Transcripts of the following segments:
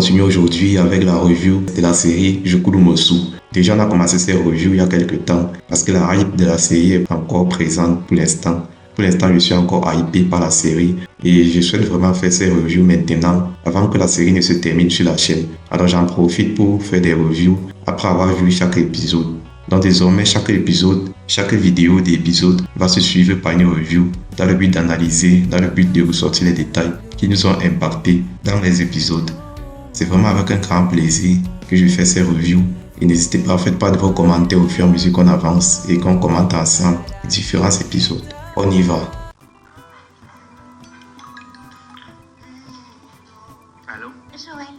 continue aujourd'hui avec la review de la série Jukurumosu. Déjà, on a commencé cette review il y a quelques temps parce que la hype de la série est encore présente pour l'instant. Pour l'instant, je suis encore hypé par la série et je souhaite vraiment faire ces reviews maintenant avant que la série ne se termine sur la chaîne. Alors j'en profite pour faire des reviews après avoir vu chaque épisode. Donc désormais, chaque épisode, chaque vidéo d'épisode va se suivre par une review dans le but d'analyser, dans le but de ressortir les détails qui nous ont impactés dans les épisodes. C'est vraiment avec un grand plaisir que je fais ces reviews. Et n'hésitez pas, faites pas de vos commentaires au fur et à mesure qu'on avance et qu'on commente ensemble les différents épisodes. On y va. Allô? Joël,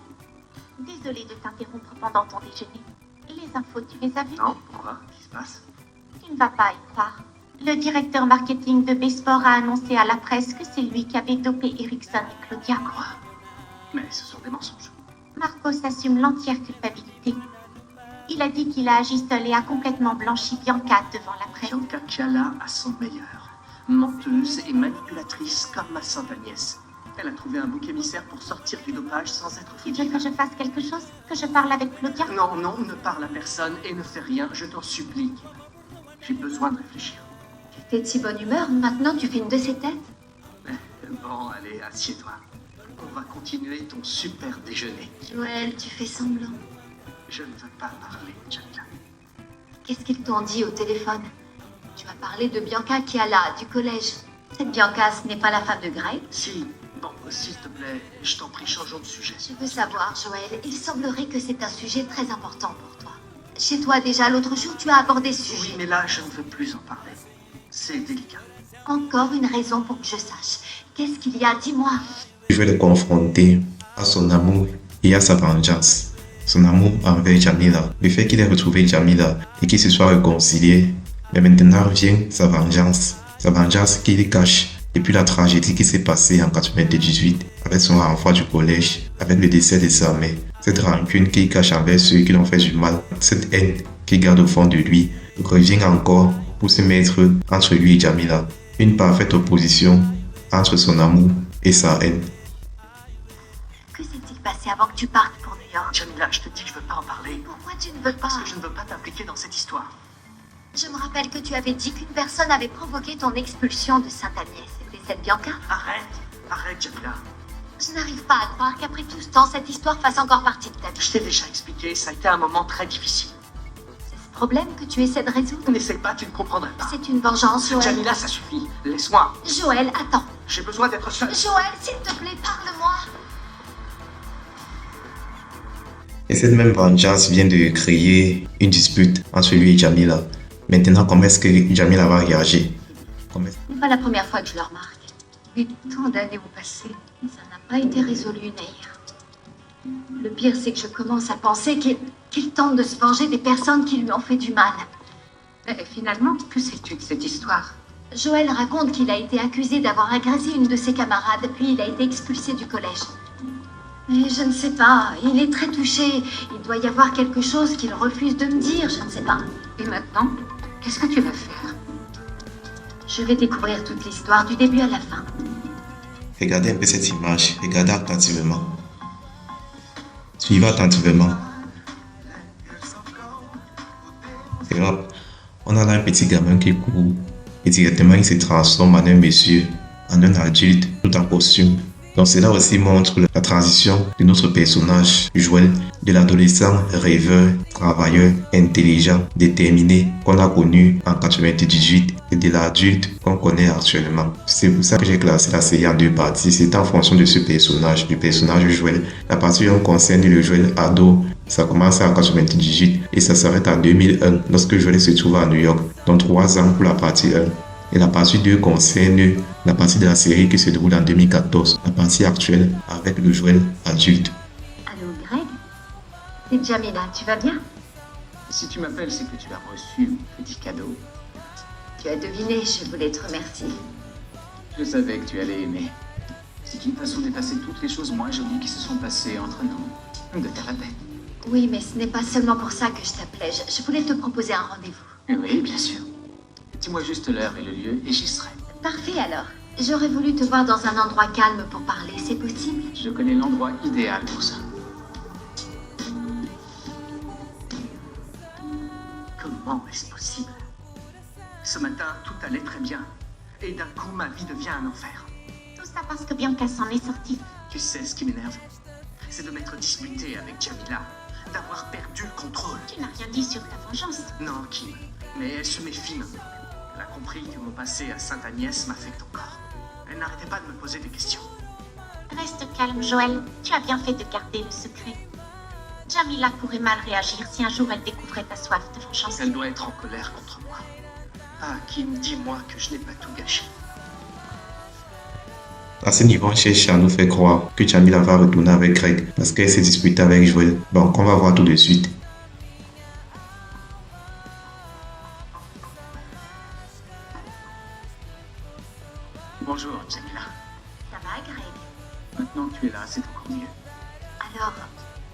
désolée de t'interrompre pendant ton déjeuner. Les infos, tu les as vues? Non, pourquoi? Qu'est-ce qui se passe? Tu ne vas pas y croire. Le directeur marketing de Besport a annoncé à la presse que c'est lui qui avait dopé Ericsson et Claudia. Quoi? Mais ce sont des mensonges. Marcos assume l'entière culpabilité. Il a dit qu'il a agi seul et a complètement blanchi Bianca devant la presse. Bianca Chiala à son meilleur. Menteuse et manipulatrice comme ma sainte Agnès. Elle a trouvé un bouc émissaire pour sortir du dopage sans être Tu veux fautive. que je fasse quelque chose? Que je parle avec Claudia? Non, non, ne parle à personne et ne fais rien, je t'en supplie. J'ai besoin de réfléchir. T'es de si bonne humeur, maintenant tu fais une de ces têtes? Bon, allez, assieds-toi. On va continuer ton super déjeuner. Joël, tu fais semblant. Je ne veux pas parler, Jamila. Qu'est-ce qu'ils t'ont dit au téléphone? Tu m'as parlé de Bianca Chiala, du collège. Cette Bianca, ce n'est pas la femme de Greg? Si, bon, s'il te plaît, je t'en prie, changeons de sujet. Je veux savoir, Joël, il semblerait que c'est un sujet très important pour toi. Chez toi, déjà, l'autre jour, tu as abordé ce Oui, sujet. mais là, je ne veux plus en parler. C'est délicat. Encore une raison pour que je sache. Qu'est-ce qu'il y a? Dis-moi. Je vais le confronter à son amour et à sa vengeance. Son amour envers Jamila, le fait qu'il ait retrouvé Jamila et qu'il se soit réconcilié. Mais maintenant vient sa vengeance qu'il cache depuis la tragédie qui s'est passée en 98 avec son renvoi du collège, avec le décès de sa mère. Cette rancune qu'il cache envers ceux qui l'ont fait du mal, cette haine qu'il garde au fond de lui, revient encore pour se mettre entre lui et Jamila. Une parfaite opposition entre son amour et sa haine. Que s'est-il passé avant que tu partes pour New York? Jamila, je te dis que je veux pas en parler. Pourquoi tu ne veux pas? Parce que je ne veux pas t'impliquer dans cette histoire. Je me rappelle que tu avais dit qu'une personne avait provoqué ton expulsion de Sainte-Agnès. C'était cette Bianca? Arrête, Jamila. Je n'arrive pas à croire qu'après tout ce temps, cette histoire fasse encore partie de ta vie. Je t'ai déjà expliqué, ça a été un moment très difficile. C'est ce problème que tu essaies de résoudre. N'essaie pas, tu ne comprendrais pas. C'est une vengeance, Joël. Jamila, ça suffit. Laisse-moi. Joël, attends. J'ai besoin d'être seul. Joël, s'il te plaît, parle-moi. Et cette même vengeance vient de créer une dispute entre lui et Jamila. Maintenant, comment est-ce que Jamila va réagir? Ce n'est pas la première fois que je le remarque. Et tant d'années ont passé. Ça n'a pas été résolu, Nahir. Le pire, c'est que je commence à penser qu'il tente de se venger des personnes qui lui ont fait du mal. Mais finalement, que sais-tu de cette histoire? Joël raconte qu'il a été accusé d'avoir agressé une de ses camarades, puis il a été expulsé du collège. Mais je ne sais pas, il est très touché. Il doit y avoir quelque chose qu'il refuse de me dire, je ne sais pas. Et maintenant, qu'est-ce que tu vas faire? Je vais découvrir toute l'histoire du début à la fin. Regardez un peu cette image, regardez attentivement. Suivez attentivement. Et hop, on a là un petit gamin qui court et directement il se transforme en un monsieur, en un adulte, tout en costume. Donc cela aussi montre la transition de notre personnage, Joël, de l'adolescent rêveur, travailleur, intelligent, déterminé qu'on a connu en 98 et de l'adulte qu'on connaît actuellement. C'est pour ça que j'ai classé la série en deux parties. C'est en fonction de ce personnage, du personnage Joël. La partie 1 concerne le Joël ado. Ça commence en 98 et ça s'arrête en 2001 lorsque Joël se trouve à New York. Donc 3 ans pour la partie 1. Et la partie 2 concerne la partie de la série qui se déroule en 2014, la partie actuelle avec le Joël adulte. Allô, Greg? C'est Jamila, tu vas bien? Si tu m'appelles, c'est que tu as reçu un petit cadeau. Tu as deviné, je voulais te remercier. Je savais que tu allais aimer. C'est une façon d'effacer toutes les choses moins jolies qui se sont passées entre nous. De ta tête. Oui, mais ce n'est pas seulement pour ça que je t'appelais. Je voulais te proposer un rendez-vous. Oui, bien sûr. Dis-moi juste l'heure et le lieu et j'y serai. Parfait alors. J'aurais voulu te voir dans un endroit calme pour parler, c'est possible? Je connais l'endroit idéal pour ça. Comment est-ce possible? Ce matin, tout allait très bien. Et d'un coup, ma vie devient un enfer. Tout ça parce que Bianca s'en est sortie. Tu sais ce qui m'énerve? C'est de m'être disputé avec Jamila, d'avoir perdu le contrôle. Tu n'as rien dit sur ta vengeance. Non, Kim, mais elle se méfie maintenant. Elle a compris que mon passé à Sainte-Agnès m'affecte encore. Elle n'arrêtait pas de me poser des questions. Reste calme, Joël. Tu as bien fait de garder le secret. Jamila pourrait mal réagir si un jour elle découvrait ta soif de vengeance. Elle doit être en colère contre moi. Ah, Kim, dis-moi que je n'ai pas tout gâché. À ce niveau, on cherche à nous faire croire que Jamila va retourner avec Greg parce qu'elle s'est disputée avec Joël. Bon, on va voir tout de suite. Bonjour, Jamila. Ça va, Greg? Maintenant que tu es là, c'est encore mieux. Alors,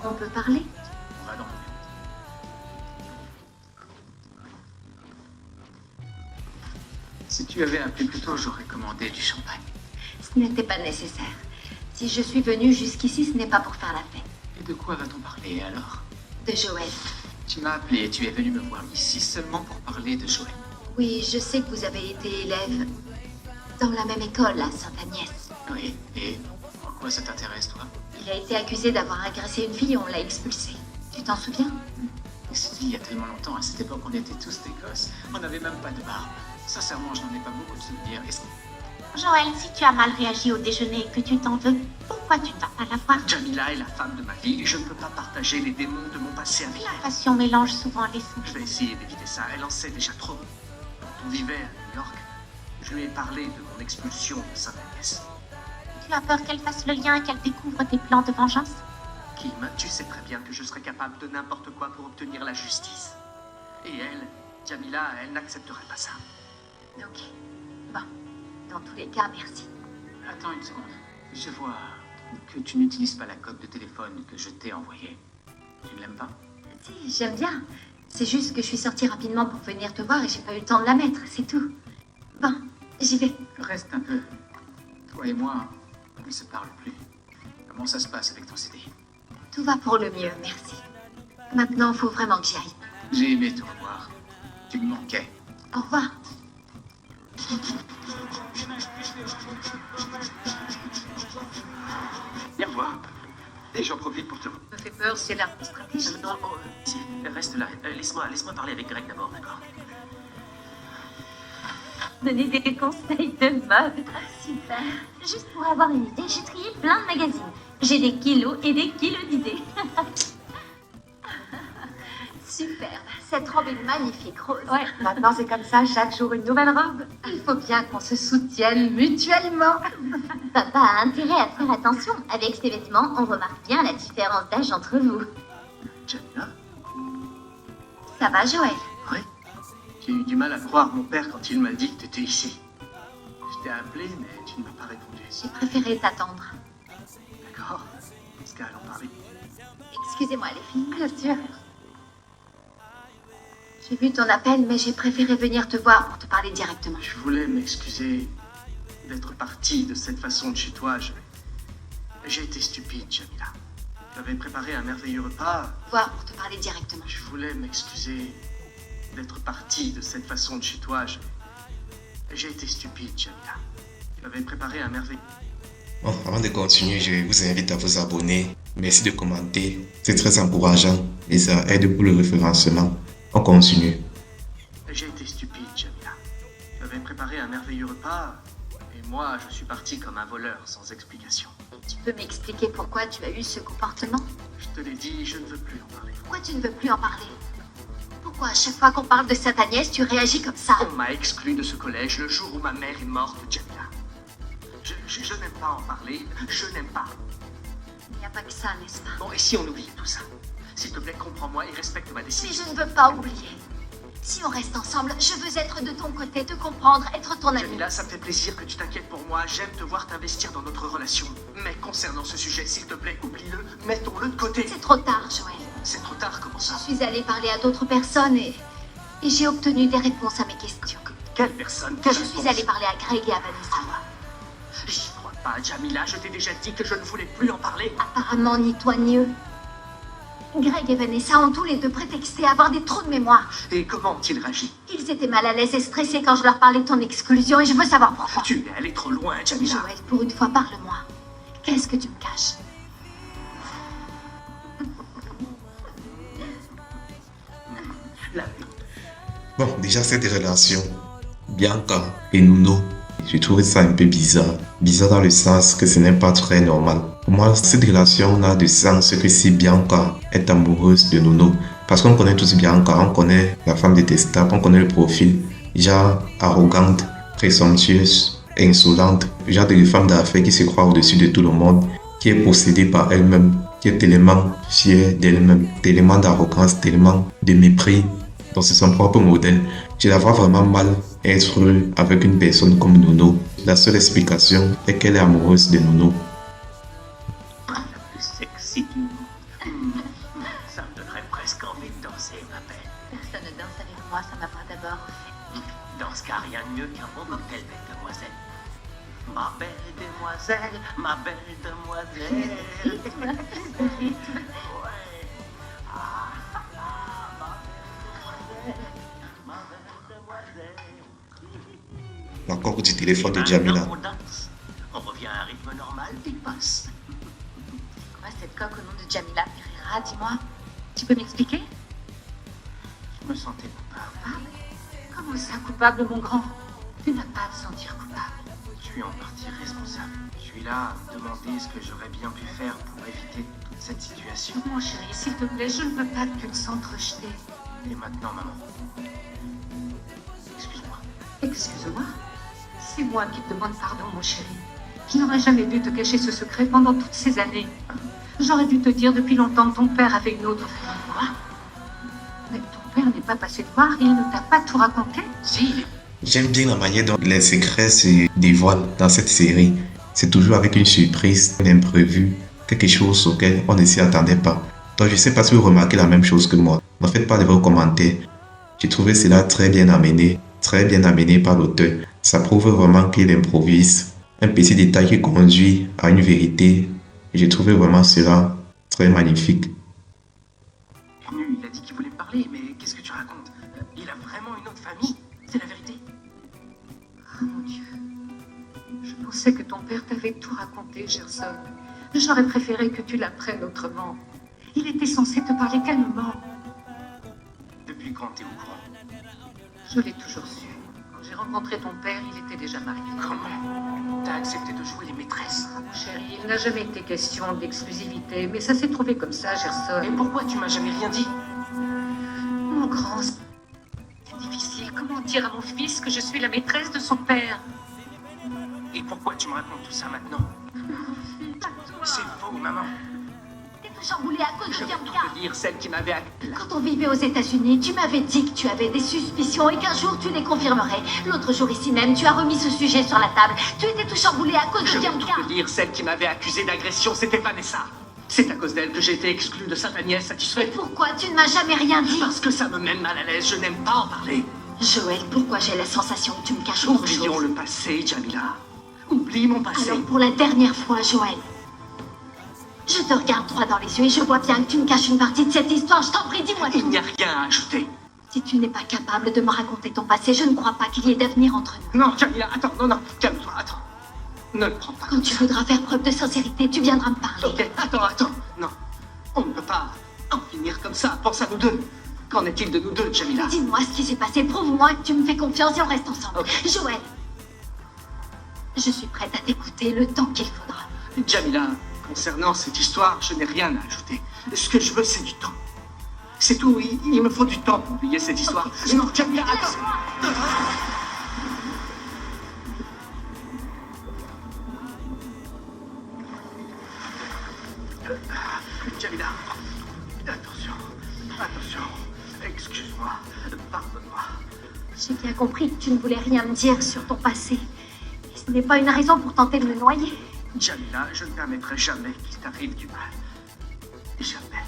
on peut parler? On va dans le bureau. Si tu avais appelé plus tôt, j'aurais commandé du champagne. Ce n'était pas nécessaire. Si je suis venue jusqu'ici, ce n'est pas pour faire la fête. Et de quoi va-t-on parler alors? De Joël. Tu m'as appelé et tu es venu me voir ici seulement pour parler de Joël. Oui, je sais que vous avez été élève dans la même école à Sainte-Agnès. Oui, et en quoi ça t'intéresse, toi? Il a été accusé d'avoir agressé une fille et on l'a expulsé. Tu t'en souviens? C'était il y a tellement longtemps, à cette époque on était tous des gosses. On n'avait même pas de barbe. Sincèrement, je n'en ai pas beaucoup de souvenirs. Joël, si tu as mal réagi au déjeuner et que tu t'en veux, pourquoi tu ne vas pas la voir? Jamila est la femme de ma vie et je ne peux pas partager les démons de mon passé avec La elle. passion mélange souvent les sens. Je vais essayer d'éviter ça, elle en sait déjà trop. Quand on vivait à New York, je lui ai parlé de mon expulsion de Sainte-Agnès. Tu as peur qu'elle fasse le lien et qu'elle découvre tes plans de vengeance? Kim, tu sais très bien que je serais capable de n'importe quoi pour obtenir la justice. Et elle, Jamila, elle n'accepterait pas ça. Ok. Bon. Dans tous les cas, merci. Attends une seconde. Je vois que tu n'utilises pas la coque de téléphone que je t'ai envoyée. Tu ne l'aimes pas? Si, j'aime bien. C'est juste que je suis sortie rapidement pour venir te voir et j'ai pas eu le temps de la mettre, c'est tout. Bon, j'y vais. Reste un peu. Toi et moi, on ne se parle plus. Comment ça se passe avec ton CD? Tout va pour le mieux, merci. Maintenant, faut vraiment que j'y aille. J'ai aimé te revoir. Tu me manquais. Au revoir. Viens me voir. Et j'en profite pour te... Me fait peur, c'est la stratégie. Non, si, reste là. Laisse-moi parler avec Greg d'abord, d'accord? Donner des conseils de mode. Super. Juste pour avoir une idée, j'ai trié plein de magazines. J'ai des kilos et des kilos d'idées. Super. Cette robe est magnifique, Rose. Ouais, maintenant c'est comme ça, chaque jour une nouvelle robe. Il faut bien qu'on se soutienne mutuellement. Papa a intérêt à faire attention. Avec ses vêtements, on remarque bien la différence d'âge entre vous. Jamila? Ça va, Joël? Oui. J'ai eu du mal à croire mon père quand il m'a dit que tu étais ici. Je t'ai appelé, mais tu ne m'as pas répondu. J'ai préféré t'attendre. D'accord. Est-ce qu'à en parler? Excusez-moi, les filles. Bien sûr. J'ai vu ton appel, mais j'ai préféré venir te voir pour te parler directement. Je voulais m'excuser d'être parti de cette façon de chez toi. J'ai été stupide, Jamila. J'avais préparé un merveilleux repas. Voir pour te parler directement. Je voulais m'excuser d'être parti de cette façon de chez toi. J'ai été stupide, Jamila. J'avais préparé un merveilleux... Bon, avant de continuer, je vous invite à vous abonner. Merci de commenter. C'est très encourageant et ça aide pour le référencement. On continue. J'ai été stupide, Jamila. J'avais préparé un merveilleux repas et moi, je suis parti comme un voleur sans explication. Tu peux m'expliquer pourquoi tu as eu ce comportement? Je te l'ai dit, je ne veux plus en parler. Pourquoi tu ne veux plus en parler? Pourquoi à chaque fois qu'on parle de Sainte-Agnès, tu réagis comme ça? On m'a exclu de ce collège le jour où ma mère est morte, Jamila. Je n'aime pas en parler, je n'aime pas. Il n'y a pas que ça, n'est-ce pas? Bon, et si on oublie tout ça? S'il te plaît, comprends-moi et respecte ma Mais décision. je ne veux pas oublier. Si on reste ensemble, je veux être de ton côté, te comprendre, être ton ami. Jamila, ça me fait plaisir que tu t'inquiètes pour moi. J'aime te voir t'investir dans notre relation. Mais concernant ce sujet, s'il te plaît, oublie-le. Mettons-le de côté. C'est trop tard, Joël. C'est trop tard, comment ça? Je suis allée parler à d'autres personnes et j'ai obtenu des réponses à mes questions. Quelle personne? Je suis allée parler à Greg et à Vanessa. J'y crois pas, Jamila. Je t'ai déjà dit que je ne voulais plus en parler. Apparemment, ni toi ni eux. Greg et Vanessa ont tous les deux prétexté avoir des trous de mémoire. Et comment ont-ils réagi? Ils étaient mal à l'aise et stressés quand je leur parlais de ton exclusion et je veux savoir pourquoi. Tu es allé trop loin, Jamila. Joël, pour une fois, parle-moi. Qu'est-ce que tu me caches? La- Bon, déjà cette relation, Bianca et Nuno, je trouvais ça un peu bizarre. Bizarre dans le sens que ce n'est pas très normal. Pour moi, cette relation n'a de sens que si Bianca est amoureuse de Nuno. Parce qu'on connaît tous Bianca, on connaît la femme détestable, on connaît le profil. Genre arrogante, présomptueuse, insolente. Genre de femme d'affaires qui se croit au-dessus de tout le monde, qui est possédée par elle-même, qui est tellement fière d'elle-même, tellement d'arrogance, tellement de mépris. Donc c'est son propre modèle. Je la vois vraiment mal être avec une personne comme Nuno. La seule explication est qu'elle est amoureuse de Nuno. La plus sexy du monde. Ça me donnerait presque envie de danser, ma belle. Personne ne danse avec moi, ça m'a pas d'abord fait. Dans ce cas, rien de mieux qu'un bon cocktail, belle demoiselle. Ma belle demoiselle, ma belle demoiselle. Ouais. La corde du téléphone de Jamila. On danse. On revient à un rythme normal, il passe. Quoi, cette coque au nom de Jamila Ferreira, dis-moi? Tu peux m'expliquer? Je me sentais coupable. Ah, comment ça, coupable, mon grand? Tu n'as pas à te sentir coupable. Je suis en partie responsable. Je suis là à me demander ce que j'aurais bien pu faire pour éviter toute cette situation. Mon chéri, s'il te plaît, je ne veux pas que tu te sentes rejeté. Et maintenant, maman. Excuse-moi. Excuse-moi. C'est moi qui te demande pardon, mon chéri. Je n'aurais jamais dû te cacher ce secret pendant toutes ces années. J'aurais dû te dire depuis longtemps que ton père avait une autre femme. Quoi? Mais ton père n'est pas passé de voir, il ne t'a pas tout raconté? Si, J'aime bien la manière dont les secrets se dévoilent dans cette série. C'est toujours avec une surprise, un imprévu, quelque chose auquel on ne s'y attendait pas. Donc je ne sais pas si vous remarquez la même chose que moi. Ne faites pas de vos commentaires. J'ai trouvé cela très bien amené par l'auteur. Ça prouve vraiment qu'il improvise. Un petit détail qui conduit à une vérité. J'ai trouvé vraiment cela très magnifique. il a dit qu'il voulait me parler, mais qu'est-ce que tu racontes? Il a vraiment une autre famille? C'est la vérité? Oh mon Dieu. Je pensais que ton père t'avait tout raconté, Gerson. J'aurais préféré que tu l'apprennes autrement. Il était censé te parler calmement. Depuis quand t'es au courant? Je l'ai toujours su. Quand j'ai rencontré ton père, il était déjà marié. Comment? T'as accepté de jouer les maîtresses? Ah, mon chéri, il n'a jamais été question d'exclusivité, mais ça s'est trouvé comme ça, Gerson. Et pourquoi tu m'as jamais rien dit? Mon grand, c'est difficile. Comment dire à mon fils que je suis la maîtresse de son père? Et pourquoi tu me racontes tout ça maintenant? C'est faux, maman. T'es tout chamboulé à cause Je de vais Bianca. tout te dire, celle qui m'avait accueilli. Quand on vivait aux États-Unis, tu m'avais dit que tu avais des suspicions et qu'un jour tu les confirmerais. L'autre jour ici même, tu as remis ce sujet sur la table. Tu étais tout chamboulé à cause Je de vais Bianca. tout te dire, celle qui m'avait accusé d'agression, c'était Vanessa. C'est à cause d'elle que j'ai été exclu de Sainte-Agnès, satisfait? Pourquoi tu ne m'as jamais rien dit? Parce que ça me met mal à l'aise, je n'aime pas en parler. Joël, pourquoi j'ai la sensation que tu me caches autre Oublions chose? le passé, Jamila. Oublie mon passé. Alors pour la dernière fois, Joël, je te regarde droit dans les yeux et je vois bien que tu me caches une partie de cette histoire. Je t'en prie, dis-moi Il tout. n'y a rien à ajouter. Si tu n'es pas capable de me raconter ton passé, je ne crois pas qu'il y ait d'avenir entre nous. Non, Jamila, attends, non, calme-toi, attends. Ne le prends pas. Quand tu voudras faire preuve de sincérité, tu viendras me parler. Ok, attends. Non, on ne peut pas en finir comme ça. Pense à nous deux. Qu'en est-il de nous deux, Jamila? Dis-moi ce qui s'est passé, prouve-moi que tu me fais confiance et on reste ensemble. Ok. Joël, je suis prête à t'écouter le temps qu'il faudra. Jamila, concernant cette histoire, je n'ai rien à ajouter. Ce que je veux, c'est du temps. C'est tout, il me faut du temps pour oublier cette histoire. Non, Jamila, attends. Jamila, attention, excuse-moi, pardonne-moi. J'ai bien compris que tu ne voulais rien me dire sur ton passé. Et ce n'est pas une raison pour tenter de me noyer. Jamila, je ne permettrai jamais qu'il t'arrive du mal. Jamais.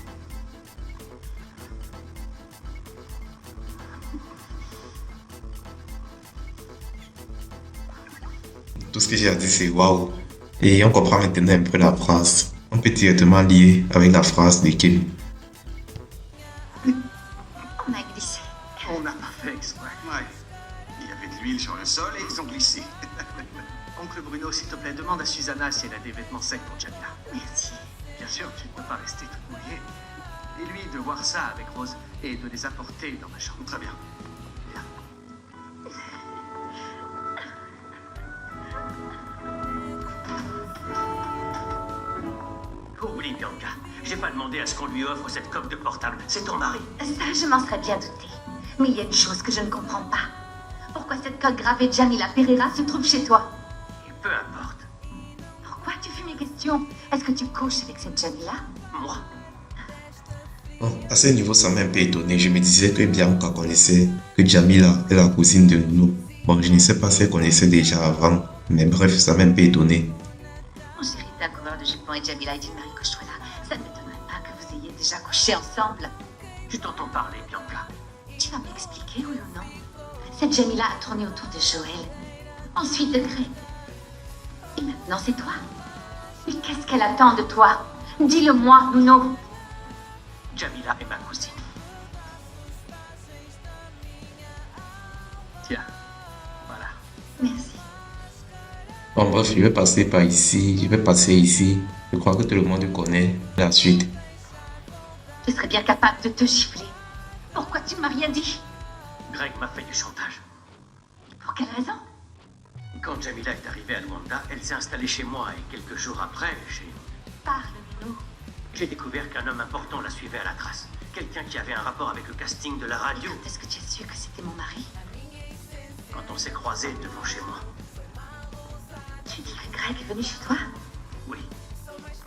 Tout ce que j'ai à dire, c'est waouh. Et on comprend maintenant un peu la phrase. On peut directement lier avec la phrase de Kim. d'huile sur le sol et ils ont glissé. Oncle Bruno, s'il te plaît, demande à Susanna si elle a des vêtements secs pour Jamila. Merci. Bien sûr, tu ne peux pas rester toute mouillée. Et lui de voir ça avec Rose et de les apporter dans ma chambre. Très bien. Bien. Oublie, Bianca. J'ai pas demandé à ce qu'on lui offre cette coque de portable. C'est ton mari. Ça, je m'en serais bien douté. Mais il y a une chose que je ne comprends pas. Pourquoi cette coque gravée de Jamila Pereira se trouve chez toi? Et peu importe. Pourquoi tu fuis mes questions? Est-ce que tu couches avec cette Jamila? Moi. Bon, à ce niveau, ça m'a un peu étonné. Je me disais que Bianca connaissait que Jamila est la cousine de Nuno. Bon, je ne sais pas si elle connaissait déjà avant, mais bref, ça m'a un peu étonné. Mon chéri, t'es un coureur de jupons et Jamila est une Marie Cocheroula. Ça ne m'étonnerait pas que vous ayez déjà couché ensemble. Tu t'entends parler, Bianca. Tu vas m'expliquer, oui ou non? Cette Jamila a tourné autour de Joël, ensuite de Greg. Et maintenant, c'est toi. Mais qu'est-ce qu'elle attend de toi? Dis-le-moi, Nuno. Jamila est ma cousine. Tiens, voilà. Merci. Bon, bref, je vais passer par ici, je vais passer ici. Je crois que tout le monde connaît la suite. Je serais bien capable de te gifler. Pourquoi tu m'as rien dit? Greg m'a fait du chantage. Pour quelle raison? Quand Jamila est arrivée à Luanda, elle s'est installée chez moi et quelques jours après, Parle, Nuno. j'ai découvert qu'un homme important la suivait à la trace. Quelqu'un qui avait un rapport avec le casting de la radio. Est-ce que tu as su que c'était mon mari? Quand on s'est croisés devant chez moi. Tu dis que Greg est venu chez toi? Oui.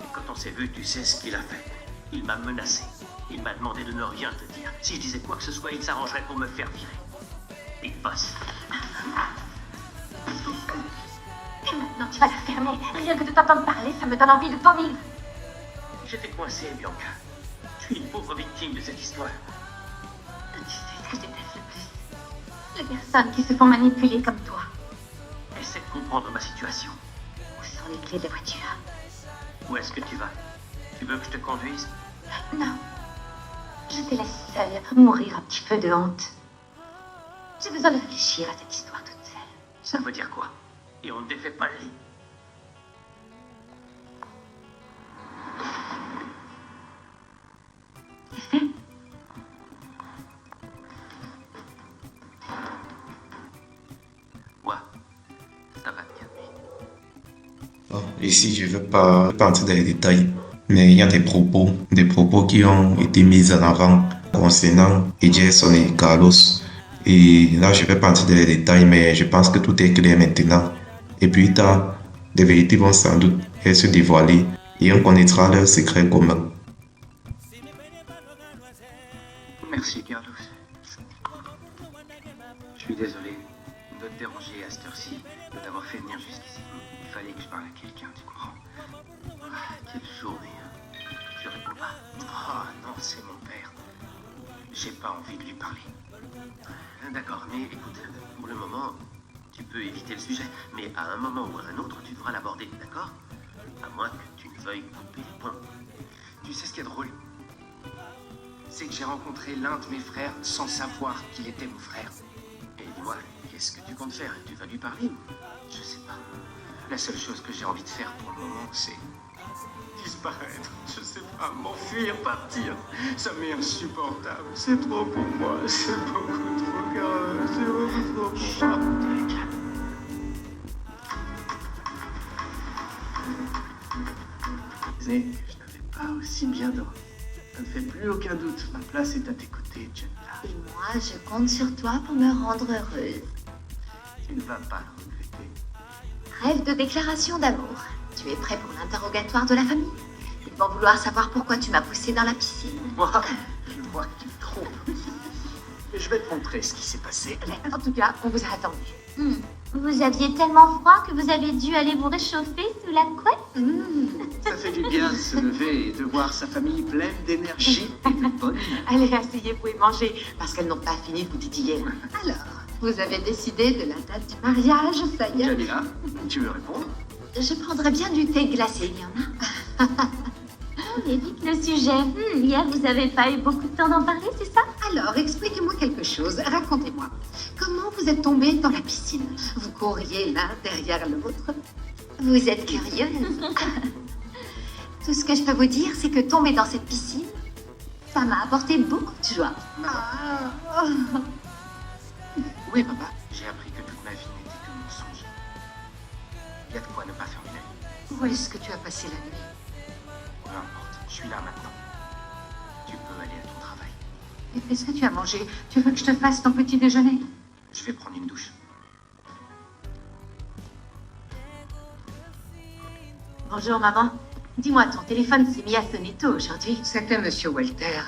Et quand on s'est vu, tu sais ce qu'il a fait. Il m'a menacé. Il m'a demandé de ne rien te dire. Si je disais quoi que ce soit, il s'arrangerait pour me faire virer. Big Boss. Et maintenant, tu vas la fermer. Rien que de t'entendre parler, ça me donne envie de vomir. J'étais coincé, Bianca. Je suis une pauvre victime de cette histoire. Tu sais ce que je déteste le plus? Les personnes qui se font manipuler comme toi. Essaie de comprendre ma situation. Où sont les clés de la voiture? Où est-ce que tu vas? Tu veux que je te conduise? Non. Je te laisse seule mourir un petit peu de honte. J'ai besoin de réfléchir à cette histoire toute seule. Ça veut dire quoi? Et on ne défait pas le lit. C'est fait. Ouais. Ça va bien. Bon, ici, je ne veux pas entrer dans les détails, mais il y a des propos qui ont été mis en avant concernant Edgerson et Carlos. Et là, je ne vais pas entrer dans les détails, mais je pense que tout est clair maintenant. Et plus tard, les vérités vont sans doute se dévoiler et on connaîtra leurs secrets communs. Merci, Carlos. Je suis désolé de te déranger à cette heure-ci, de t'avoir fait venir jusqu'ici. Il fallait que je parle à quelqu'un, tu comprends? Quelle journée. Tu réponds pas. Ah non, c'est mon père. J'ai pas envie de lui parler. D'accord, mais écoute, pour le moment, tu peux éviter le sujet. Mais à un moment ou à un autre, tu devras l'aborder, d'accord? À moins que tu ne veuilles couper les ponts. Tu sais ce qui est drôle? C'est que j'ai rencontré l'un de mes frères sans savoir qu'il était mon frère. Et dis-moi, qu'est-ce que tu comptes faire? Tu vas lui parler? Je sais pas. La seule chose que j'ai envie de faire pour le moment, c'est disparaître. Je sais pas, m'enfuir, partir. Ça m'est insupportable. C'est trop pour moi. C'est beaucoup trop grave. C'est beaucoup trop pour moi. Mais je n'avais pas aussi bien dormi. Ça ne fait plus aucun doute. Ma place est à tes côtés, Jamila. Et moi, je compte sur toi pour me rendre heureuse. Tu ne vas pas le regretter. Rêve de déclaration d'amour. Tu es prêt pour l'interrogatoire de la famille? Ils vont vouloir savoir pourquoi tu m'as poussé dans la piscine. Moi, je vois que tu te trompes. Je vais te montrer ce qui s'est passé. En tout cas, on vous a attendu. Vous aviez tellement froid que vous avez dû aller vous réchauffer sous la couette? Ça fait du bien de se lever et de voir sa famille pleine d'énergie et de bonne humeur. Allez, asseyez-vous et mangez, parce qu'elles n'ont pas fini de vous titiller. Alors, vous avez décidé de la date du mariage, ça y est? Jamila, tu veux répondre? Je prendrais bien du thé glacé, il y en a. Mais vite le sujet. Hier, vous n'avez pas eu beaucoup de temps d'en parler, c'est ça? Alors, expliquez-moi quelque chose. Racontez-moi. Comment vous êtes tombée dans la piscine? Vous couriez l'un derrière l'autre. Vous êtes curieuse. Tout ce que je peux vous dire, c'est que tomber dans cette piscine, ça m'a apporté beaucoup de joie. Oui, papa. J'ai appris que toute ma vie n'était que mensonge. Il y a de quoi ne pas fermer la nuit. Où est-ce que tu as passé la nuit? Peu importe, je suis là maintenant. Tu peux aller à ton travail. Et est-ce que tu as mangé? Tu veux que je te fasse ton petit déjeuner? Je vais prendre une douche. Bonjour, maman. Dis-moi, ton téléphone s'est mis à sonner tôt aujourd'hui. C'était Monsieur Walter.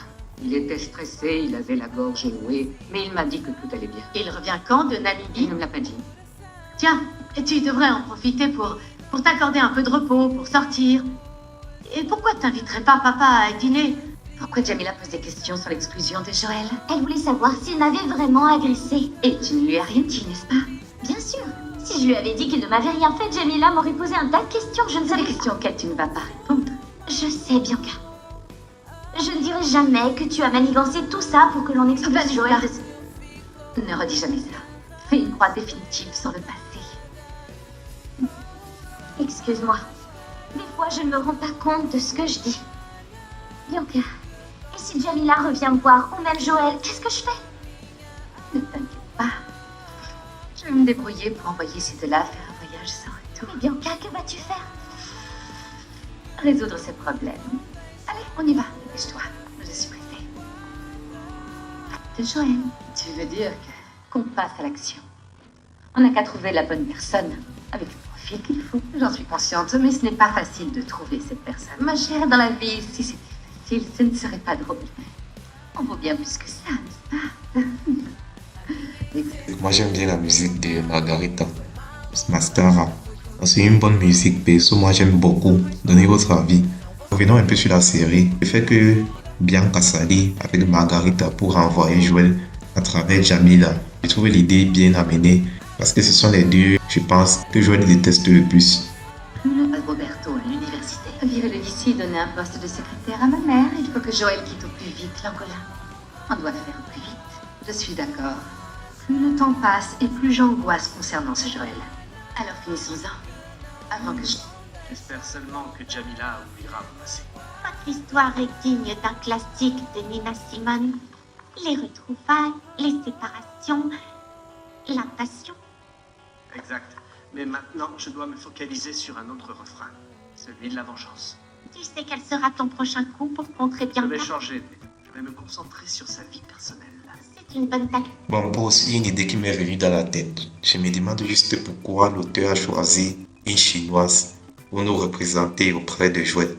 Il était stressé, il avait la gorge nouée, mais il m'a dit que tout allait bien. Il revient quand de Il Namibie? ne me l'a pas dit. Tiens, tu devrais en profiter pour t'accorder un peu de repos, pour sortir. Et pourquoi t'inviterais pas papa à dîner? Pourquoi Jamila pose des questions sur l'exclusion de Joël? Elle voulait savoir s'il m'avait vraiment agressé. Et tu ne lui as rien dit, n'est-ce pas? Bien sûr. Si je lui avais dit qu'il ne m'avait rien fait, Jamila m'aurait posé un tas de questions. Je ne C'est savais des pas. questions auxquelles tu ne vas pas répondre. Je sais, Bianca. Je ne dirai jamais que tu as manigancé tout ça pour que l'on expulse Vas-y, Joël pars. de ce... Ne redis jamais ça. Fais une croix définitive sur le passé. Excuse-moi. Des fois, je ne me rends pas compte de ce que je dis. Bianca, et si Jamila revient me voir, ou même Joël, qu'est-ce que je fais? Ne t'inquiète pas. Je vais me débrouiller pour envoyer ces deux-là faire un voyage sans retour. Mais Bianca, que vas-tu faire? Résoudre ces problèmes. Allez, on y va. Dépêche-toi. Je suis pressée. De Joël, tu veux dire qu'on passe à l'action. On n'a qu'à trouver la bonne personne avec le profil qu'il faut. J'en suis consciente, mais ce n'est pas facile de trouver cette personne. Ma chère, dans la vie, si c'était facile, ce ne serait pas drôle. On vaut bien plus que ça, n'est-ce pas? Moi, j'aime bien la musique de Margarita, Mastara. C'est une bonne musique, perso, moi j'aime beaucoup. Donnez votre avis. Revenons un peu sur la série. Le fait que Bianca s'allie avec Margarita pour renvoyer Joël à travers Jamila, je trouve l'idée bien amenée parce que ce sont les deux, je pense, que Joël déteste le plus. Roberto à l'université. Virer-le d'ici et donner un poste de secrétaire à ma mère. Il faut que Joël quitte au plus vite l'Angola. On doit faire au plus vite. Je suis d'accord. Plus le temps passe et plus j'angoisse concernant ce Joël. Alors finissons-en. Avant que je... J'espère seulement que Jamila oubliera mon passé. Votre histoire est digne d'un classique de Nina Simone. Les retrouvailles, les séparations, la passion. Exact. Mais maintenant, je dois me focaliser sur un autre refrain. Celui de la vengeance. Tu sais quel sera ton prochain coup pour contrer Je vais Bianca? changer. Je vais me concentrer sur sa vie personnelle. C'est une bonne tactique. Bon, pour aussi une idée qui m'est venue dans la tête. Je me demande juste pourquoi l'auteur a choisi une chinoise pour nous représenter auprès de Joël.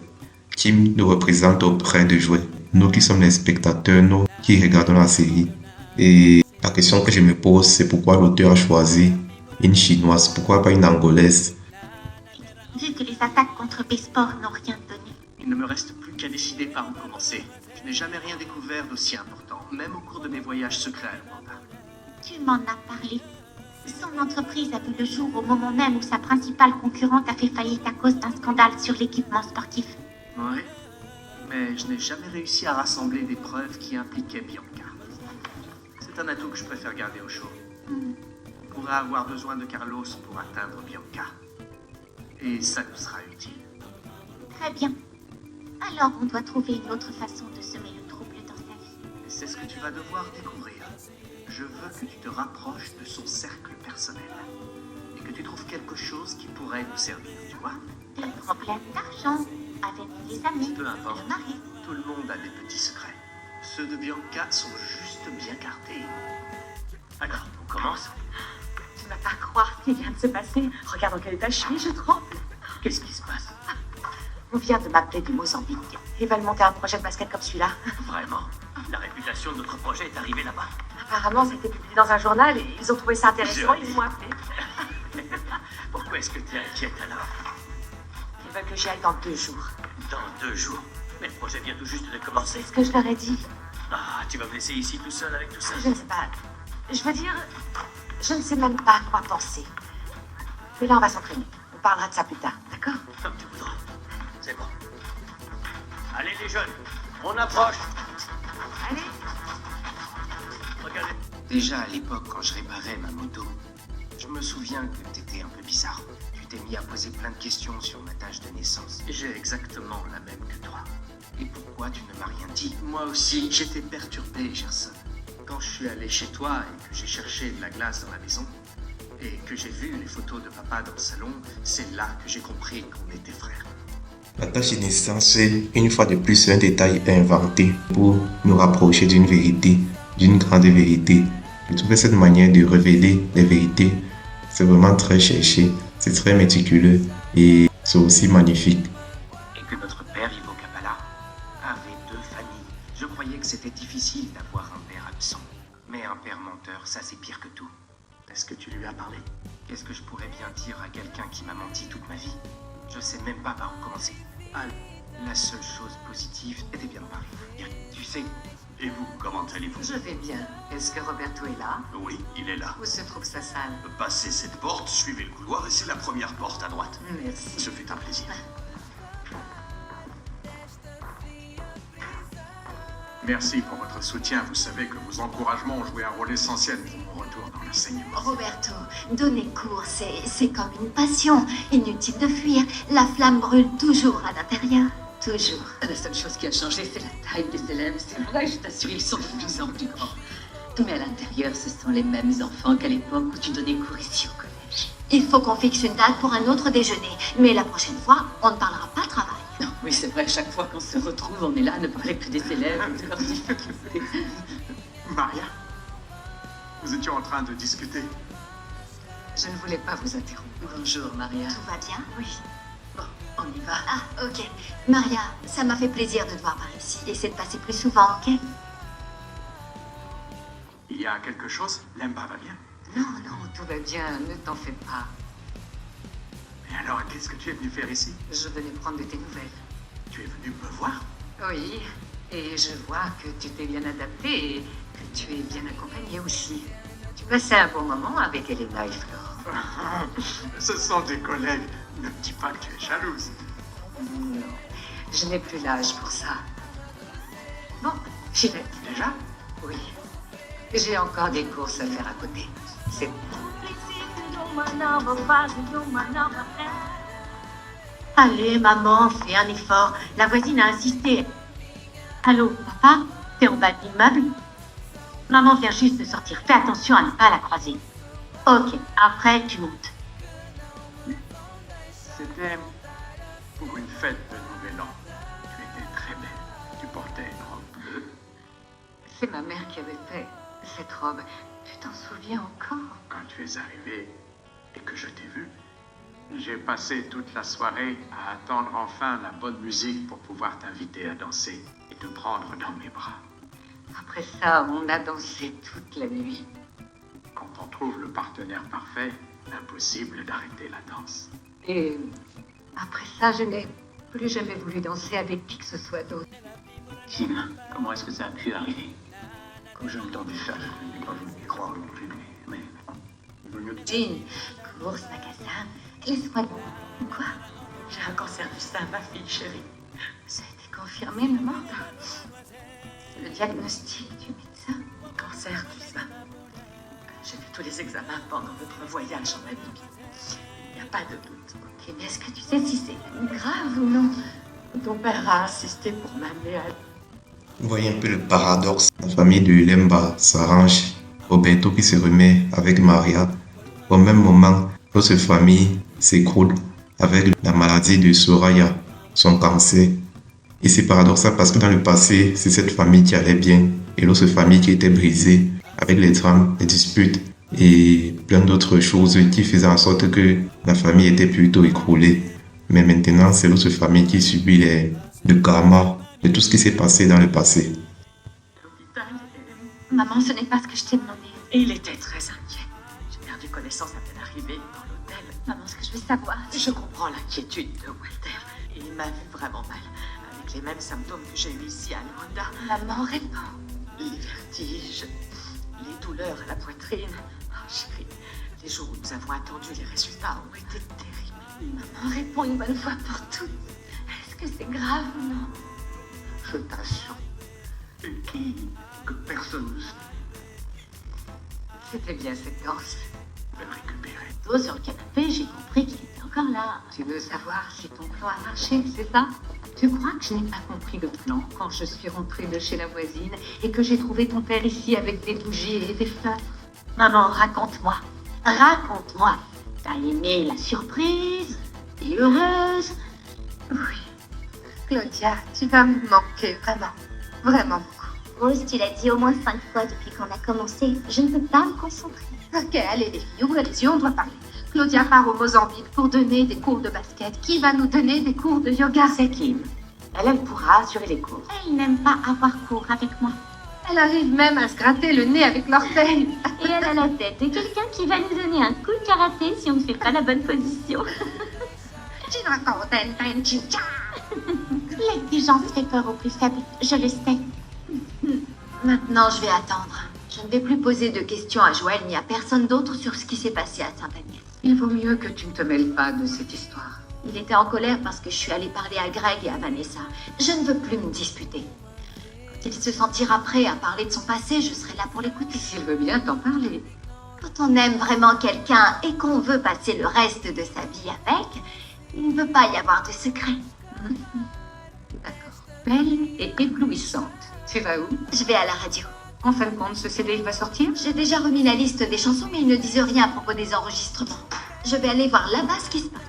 Qui nous représente auprès de Joël. Nous qui sommes les spectateurs, nous qui regardons la série. Et la question que je me pose, c'est pourquoi l'auteur a choisi une chinoise, pourquoi pas une angolaise? Vu que les attaques contre Besport n'ont rien donné. Il ne me reste plus qu'à décider par où commencer. Je n'ai jamais rien découvert d'aussi important, même au cours de mes voyages secrets à Rwanda. Tu m'en as parlé. Son entreprise a vu le jour au moment même où sa principale concurrente a fait faillite à cause d'un scandale sur l'équipement sportif. Oui, mais je n'ai jamais réussi à rassembler des preuves qui impliquaient Bianca. C'est un atout que je préfère garder au chaud. On pourra avoir besoin de Carlos pour atteindre Bianca. Et ça nous sera utile. Très bien. Alors on doit trouver une autre façon de semer le trouble dans sa vie. Et c'est ce que tu vas devoir découvrir. Je veux que tu te rapproches de son cercle personnel. Et que tu trouves quelque chose qui pourrait nous servir, tu vois? Des problèmes d'argent, avec les amis, Peu importe. le mari. Tout le monde a des petits secrets. Ceux de Bianca sont juste bien gardés. Alors, on commence? Tu ne vas pas croire ce qui vient de se passer. Regarde dans quel état je suis, je tremble. Qu'est-ce qui se passe? On vient de m'appeler du Mozambique. Ils veulent monter un projet de basket comme celui-là. Vraiment? La réputation de notre projet est arrivée là-bas. Apparemment, ça a été publié dans un journal et ils ont trouvé ça intéressant. Ils m'ont appelé. Pourquoi est-ce que tu es inquiète alors? Ils veulent que j'y aille dans 2 jours. Dans 2 jours? Mais le projet vient tout juste de commencer. C'est ce que je leur ai dit. Ah, tu vas me laisser ici tout seul avec tout ça? Je ne sais pas. Je veux dire, je ne sais même pas quoi penser. Mais là, on va s'entraîner. On parlera de ça plus tard, d'accord? Comme tu voudras. C'est bon. Allez les jeunes, on approche. Allez. Regardez. Déjà à l'époque, quand je réparais ma moto, je me souviens que t'étais un peu bizarre. Tu t'es mis à poser plein de questions sur ma tâche de naissance. J'ai exactement la même que toi. Et pourquoi tu ne m'as rien dit? Moi aussi, j'étais perturbé, Gerson. Quand je suis allé chez toi et que j'ai cherché de la glace dans la maison, et que j'ai vu les photos de papa dans le salon, c'est là que j'ai compris qu'on était frères. La tâche de naissance est une fois de plus un détail inventé pour nous rapprocher d'une vérité, d'une grande vérité. Je trouve que cette manière de révéler les vérités, c'est vraiment très cherché, c'est très méticuleux et c'est aussi magnifique. Et que notre père, Ivo Capala, avait deux familles. Je croyais que c'était difficile d'avoir un père absent. Mais un père menteur, ça c'est pire que tout. Est-ce que tu lui as parlé? Qu'est-ce que je pourrais bien dire à quelqu'un qui m'a menti toute ma vie? Je sais même pas par où commencer. Ah, La seule chose positive était bien de parler. Tu sais, et vous, comment allez-vous? Je vais bien. Est-ce que Roberto est là? Oui, il est là. Où se trouve sa salle? Passez cette porte, suivez le couloir et c'est la première porte à droite. Merci. Ce fut un plaisir. Merci pour votre soutien. Vous savez que vos encouragements ont joué un rôle essentiel pour mon retour dans l'enseignement. Roberto, donner cours, c'est comme une passion. Inutile de fuir. La flamme brûle toujours à l'intérieur. Toujours. La seule chose qui a changé, c'est la taille des élèves. C'est vrai, je t'assure, ils sont de plus en plus grands. Mais à l'intérieur, ce sont les mêmes enfants qu'à l'époque où tu donnais cours ici au collège. Il faut qu'on fixe une date pour un autre déjeuner. Mais la prochaine fois, on ne parlera pas travail. Non, oui, c'est vrai, chaque fois qu'on se retrouve, on est là à ne parler que des élèves et de leurs difficultés. Maria, nous étions en train de discuter. Je ne voulais pas vous interrompre. Bonjour, Maria. Tout va bien? Oui. Bon, on y va. Ah, ok. Maria, ça m'a fait plaisir de te voir par ici. Essaie de passer plus souvent, ok? Il y a quelque chose? Lemba va bien? Non, non, tout va bien. Ne t'en fais pas. Et alors, qu'est-ce que tu es venu faire ici? Je venais prendre de tes nouvelles. Tu es venu me voir? Oui, et je vois que tu t'es bien adapté et que tu es bien accompagné aussi. Tu passais un bon moment avec Elena et Flore. Ce sont des collègues. Ne me dis pas que tu es jalouse. Non, je n'ai plus l'âge pour ça. Bon, j'y vais. Déjà? Oui. J'ai encore des courses à faire à côté. C'est tout. Allez, maman, fais un effort. La voisine a insisté. Allô, papa? T'es en bas de l'immeuble? Maman vient juste de sortir. Fais attention à ne pas la croiser. Ok, après, tu montes. C'était pour une fête de Nouvel An. Tu étais très belle. Tu portais une robe bleue. C'est ma mère qui avait fait cette robe. Tu t'en souviens encore? Quand tu es arrivé et que je t'ai vu, j'ai passé toute la soirée à attendre enfin la bonne musique pour pouvoir t'inviter à danser et te prendre dans mes bras. Après ça, on a dansé toute la nuit. Quand on trouve le partenaire parfait, impossible d'arrêter la danse. Et après ça, je n'ai plus jamais voulu danser avec qui que ce soit d'autre. Kim, comment est-ce que ça a pu arriver? Quand j'ai entendu ça, je n'ai pas voulu y croire non plus, mais il vaut mieux que... Jean, course, magasin. Laisse-moi. Quoi? J'ai un cancer du sein, ma fille chérie. Ça a été confirmé, maman? Le diagnostic du médecin? Cancer du sein. J'ai fait tous les examens pendant notre voyage en Namibie. Il n'y a pas de doute. Ok, mais est-ce que tu sais si c'est grave ou non? Ton père a insisté pour m'amener à... Vous voyez un peu le paradoxe. La famille de Lemba s'arrange. Roberto qui se remet avec Maria. Au même moment, notre famille s'écroule avec la maladie de Soraya, son cancer. Et c'est paradoxal parce que dans le passé, c'est cette famille qui allait bien et l'autre famille qui était brisée avec les drames, les disputes et plein d'autres choses qui faisaient en sorte que la famille était plutôt écroulée. Mais maintenant, c'est l'autre famille qui subit le karma de tout ce qui s'est passé dans le passé. Maman, ce n'est pas ce que je t'ai demandé. Et il était très inquiet. J'ai perdu connaissance à peine arrivé dans l'hôtel. Maman, ce que je veux savoir, Je comprends l'inquiétude de Walter. Et il m'a vu vraiment mal, avec les mêmes symptômes que j'ai eu ici à Luanda. maman, réponds. Les vertiges, les douleurs à la poitrine. Oh, chérie, les jours où nous avons attendu les résultats ont été terribles. Maman, réponds une bonne fois pour toutes. Est-ce que c'est grave ou non? je t'assure. Et que personne ne C'était bien cette danse. peut récupérer. Toi, sur le canapé, j'ai compris qu'il était encore là. Tu veux savoir si ton plan a marché, c'est ça? Tu crois que je n'ai pas compris le plan quand je suis rentrée de chez la voisine et que j'ai trouvé ton père ici avec des bougies et des fleurs? Maman, raconte-moi. Raconte-moi. T'as aimé la surprise? T'es heureuse? Oui. Claudia, tu vas me manquer, vraiment. Vraiment beaucoup. Rose, tu l'as dit au moins 5 fois depuis qu'on a commencé. Je ne peux pas me concentrer. Ok, allez les filles, ouvrez les yeux, on doit parler. Claudia part au Mozambique pour donner des cours de basket. Qui va nous donner des cours de yoga? C'est Kim. Elle pourra assurer les cours. Elle n'aime pas avoir cours avec moi. Elle arrive même à se gratter le nez avec l'orteil. Et elle a la tête de quelqu'un qui va nous donner un coup de karaté si on ne fait pas la bonne position. L'exigence fait peur aux plus faibles, je le sais. Maintenant, je vais attendre. Je ne vais plus poser de questions à Joël ni à personne d'autre sur ce qui s'est passé à Sainte-Agnès. Il vaut mieux que tu ne te mêles pas de cette histoire. Il était en colère parce que je suis allée parler à Greg et à Vanessa. Je ne veux plus me disputer. Quand il se sentira prêt à parler de son passé, je serai là pour l'écouter. S'il veut bien t'en parler. Quand on aime vraiment quelqu'un et qu'on veut passer le reste de sa vie avec, il ne peut pas y avoir de secret. D'accord. Belle et éblouissante. Tu vas où? Je vais à la radio. En fin de compte, ce CD, il va sortir? J'ai déjà remis la liste des chansons, mais ils ne disent rien à propos des enregistrements. Je vais aller voir là-bas ce qui se passe.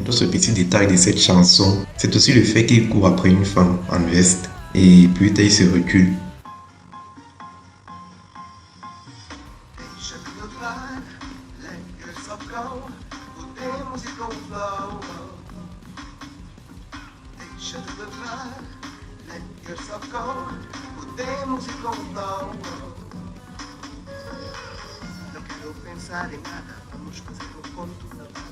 Tout ce petit détail de cette chanson, c'est aussi le fait qu'il court après une femme en veste et puis il se recule. Tout